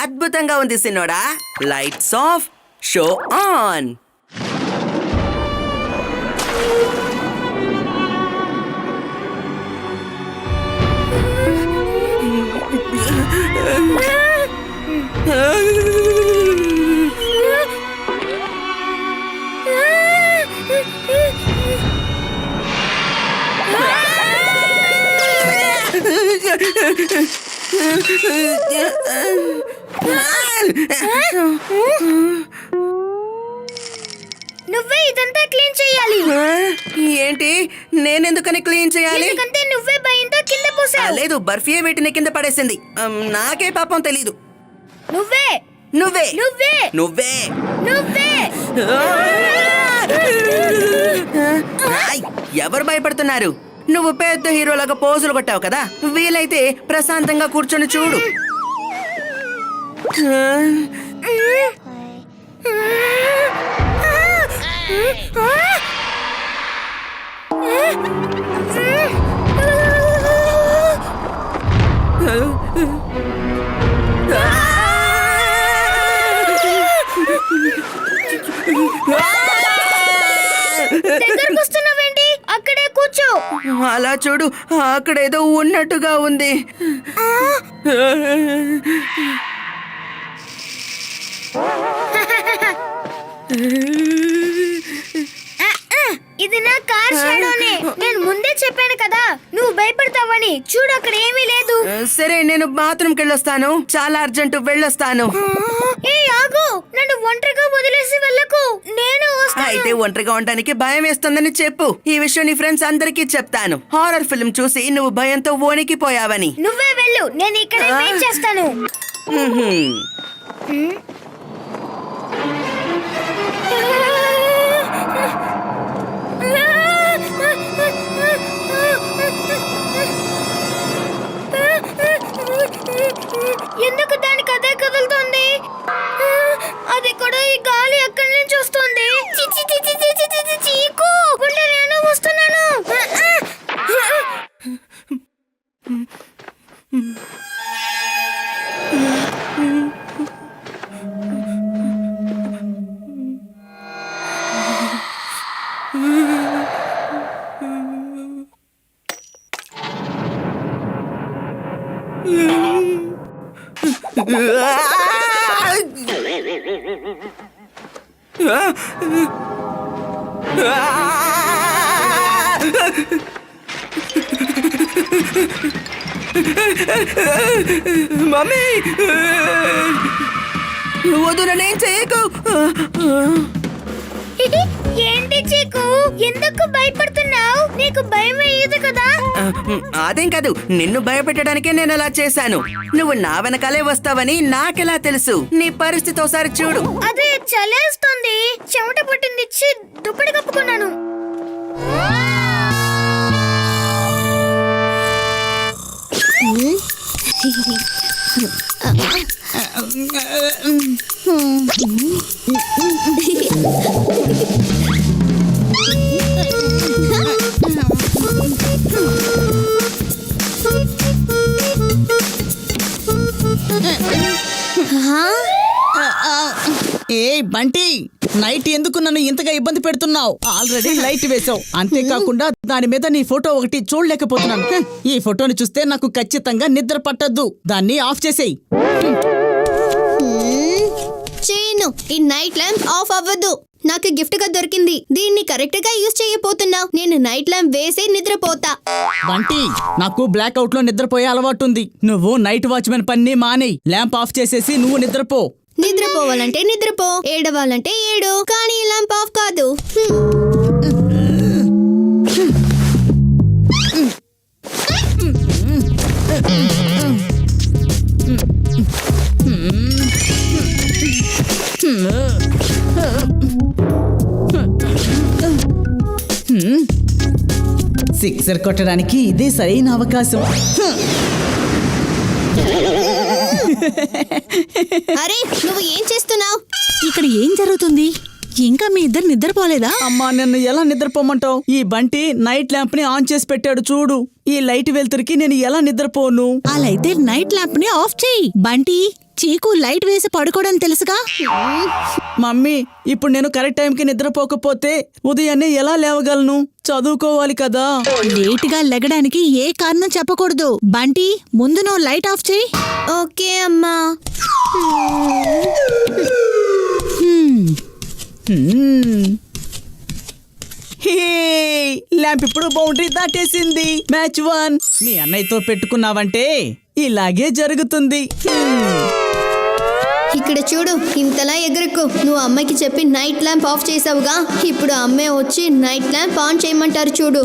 అద్భుతంగా ఉంది సిన్నోడా. Lights off, show on. నువ్వే ఇదంతా క్లీన్ చేయాలి. ఏంటి, నేనెందుకని క్లీన్ చేయాలి? ఎందుకంటే నువ్వే భయంతో కింద పోసావు. లేదు, బర్ఫీయే వీటిని కింద పడేసింది. నాకే పాపం తెలీదు. నువ్వే నువ్వే నువ్వే నువ్వే నువ్వే ఆయ్, ఎవరు భయపడుతున్నారు? నువ్వు పెద్ద హీరోలాగా పోజులు కొట్టావు కదా, వీలైతే ప్రశాంతంగా కూర్చొని చూడు. దగ్గరకొస్తున్నావేంటి? అక్కడే కూర్చో. అలా చూడు, అక్కడేదో ఉన్నట్టుగా ఉంది. ఇది నా కార్ షాడోనే. నేను ముందే చెప్పాను కదా నువ్వు భయపడతావని. చూడు, అక్కడ ఏమీ లేదు. సరే, నేను బాత్రూమ్కి వెళ్ళొస్తాను. చాలా అర్జెంట్, వెళ్ళొస్తాను. ఏ ఆగు, నన్ను ఒంటరిగా వదిలేసి వెళ్ళకు. నేను వస్తాను. అయితే ఒంటరిగా ఉండడానికి భయం వేస్తుందని చెప్పు. ఈ విషయం నీ ఫ్రెండ్స్ అందరికీ చెప్తాను. హారర్ ఫిల్మ్ చూసి నువ్వు భయంతో వణికిపోయావని. నువ్వే వెళ్ళు, నేను ఇక్కడ వెయిట్ చేస్తాను. ఎందుకు దానికి అదే కదులుతోంది? అది కూడా ఈ గాలి ఎక్కడి నుంచి వస్తుంది? చీకు, గుండె, నేను వస్తున్నాను. మమ్మీ, వద్దు, నేనేం చేయకు. ఏంటి చీకు, ఎందుకు భయపడుతున్నావు? నీకు భయం వేయదు కదా? అదేం కాదు, నిన్ను భయపెట్టడానికే నేను అలా చేశాను. నువ్వు నా వెనకాలే వస్తావని నాకెలా తెలుసు? నీ పరిస్థితి ఒకసారి చూడు. అదే చలేస్తుంది, చెమట పట్టింది. దుప్పటి కప్పుకున్నాను. ఏ బంటి, నైట్ ఎందుకు నన్ను ఇంతగా ఇబ్బంది పెడుతున్నావు? ఆల్రెడీ లైట్ వేసావు, అంతేకాకుండా దాని మీద నీ ఫోటో ఒకటి చూడలేకపోతున్నాను. ఈ ఫోటోని చూస్తే నాకు ఖచ్చితంగా నిద్ర పట్టద్దు. దాన్ని ఆఫ్ చేసేయి. చేయను, ఈ నైట్ ల్యాంప్ ఆఫ్ అవ్వదు. నాకు గిఫ్ట్ గా దొరికింది, దీన్ని కరెక్ట్ గా యూజ్ చేయబోతున్నావు. నేను నైట్ ల్యాంప్ వేసి నిద్రపోతా. బంటి, నాకు బ్లాక్ అవుట్ లో నిద్రపోయే అలవాటు ఉంది. నువ్వు నైట్ వాచ్మెన్ పని మానేయ్. ల్యాంప్ ఆఫ్ చేసేసి నువ్వు నిద్రపో. నిద్రపోవాలంటే నిద్రపో, ఏడవాలంటే ఏడు, కానీ ఈ ల్యాంప్ ఆఫ్ కాదు. సిక్సర్ కొట్టడానికి ఇదే సరైన అవకాశం. అరే, నువ్వు ఏం చేస్తున్నావు? ఇక్కడ ఏం జరుగుతుంది? ఇంకా మీ ఇద్దరు నిద్రపోలేదా? అమ్మా నిన్ను ఎలా నిద్రపోమంటావు? ఈ బంటి నైట్ ల్యాంప్ ని ఆన్ చేసి పెట్టాడు చూడు. ఈ లైట్ వెలుతురికి నేను ఎలా నిద్రపోను? అలా అయితే నైట్ ల్యాంప్ ని ఆఫ్ చేయి. బంటి, చీకు లైట్ వేసి పడుకోవడం తెలుసుగా? మమ్మీ ఇప్పుడు నేను కరెక్ట్ టైంకి నిద్రపోకపోతే ఉదయాన్నే ఎలా లేవగలను? చదువుకోవాలి కదా. లేట్ గా లెగడానికి ఏ కారణం చెప్పకూడదు. బంటి, ముందు నువ్వు లైట్ ఆఫ్ చేయి. ఓకే అమ్మా. హే, ల్యాంప్ ఇప్పుడు బౌండరీ దాటేసింది. మ్యాచ్ 1. మీ అన్నయ్యతో పెట్టుకున్నావంటే ఇలాగే జరుగుతుంది. ఇక్కడ చూడు, ఇంతలా ఎగరకు. నువ్వు అమ్మకి చెప్పి నైట్ ల్యాంప్ ఆఫ్ చేసావుగా, ఇప్పుడు అమ్మే వచ్చి నైట్ ల్యాంప్ ఆన్ చేయమంటారు చూడు.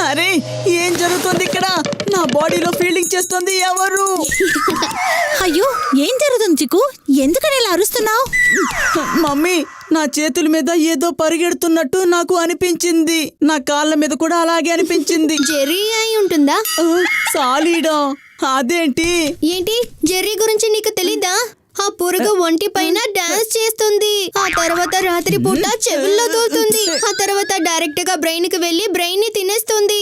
అరే ఏం జరుగుతుంది ఇక్కడ? నా బాడీలో ఫీలింగ్ చేస్తుంది ఎవరు? అయ్యో, ఏం జరుగుతుంది చిక్కు? ఎందుకని ఇలా అరుస్తున్నావు? మమ్మీ, నా చేతుల మీద ఏదో పరిగెడుతున్నట్టు నాకు అనిపించింది. నా కాళ్ళ మీద కూడా అలాగే అనిపించింది. జెర్రీ అయి ఉంటుందా? సాలీడా? అదేంటి? ఏంటి, జెర్రీ గురించి నీకు తెలీదా? ఆ పురుగు ఒంటి పైన డాన్స్ చేస్తుంది. ఆ తర్వాత రాత్రి పూట చెవుల్లో దూరుతుంది. ఆ తర్వాత డైరెక్ట్ గా బ్రెయిన్ కి వెళ్లి బ్రెయిన్ ని తినేస్తుంది.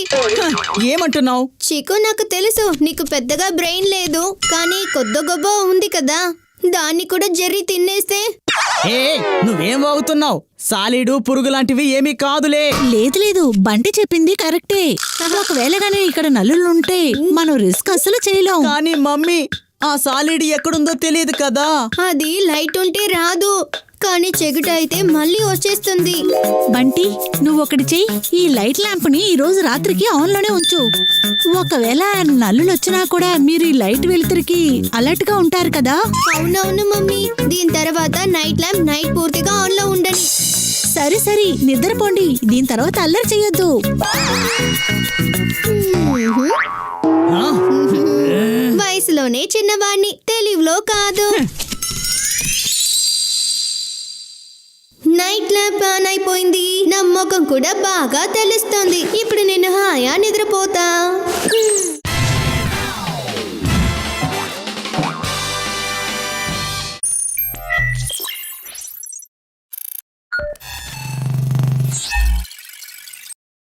ఏమంటున్నావు? చిక్కు, నాకు తెలుసు నీకు పెద్దగా బ్రెయిన్ లేదు, కానీ కొద్ది గొప్ప ఉంది కదా, దాన్ని కూడా జెర్రీ తినేస్తే? ఏ నువ్వేం వాగుతున్నావు? సాలీడు పురుగు లాంటివి ఏమీ కాదులే. లేదు లేదు, బంటి చెప్పింది కరెక్టే. ఒకవేళ గానీ ఇక్కడ నల్లులుంటే మనం రిస్క్ అస్సలు చేయలేం. కానీ మమ్మీ, ఆ సాలీడు ఎక్కడుందో తెలియదు కదా. అది లైట్ ఉంటే రాదు, కానీ చెగుట అయితే మళ్ళీ వచ్చేస్తుంది. బంటి, నువ్వు ఒకటి చెయ్యి. ఈ లైట్ ల్యాంప్ ని ఈ రోజు రాత్రికి ఆన్ లోనే ఉంచు. ఒకవేళ నల్లులు వచ్చినా కూడా మీరు ఈ లైట్ వెలుతురికి అలర్ట్ గా ఉంటారు కదా. అవునవును మమ్మీ, దీని తర్వాత నైట్ ల్యాంప్ నైట్ పూర్తిగా ఆన్ లో ఉండని. సరే సరే, నిద్రపోండి. దీని తర్వాత అల్లరి చెయ్యొద్దు. వయసులోనే చిన్నవాణ్ణి, తెలివిలో కాదు. నైట్ ల్యాంప్ ఆన్ అయిపోయింది. నా ముఖం కూడా బాగా తెలుస్తుంది. ఇప్పుడు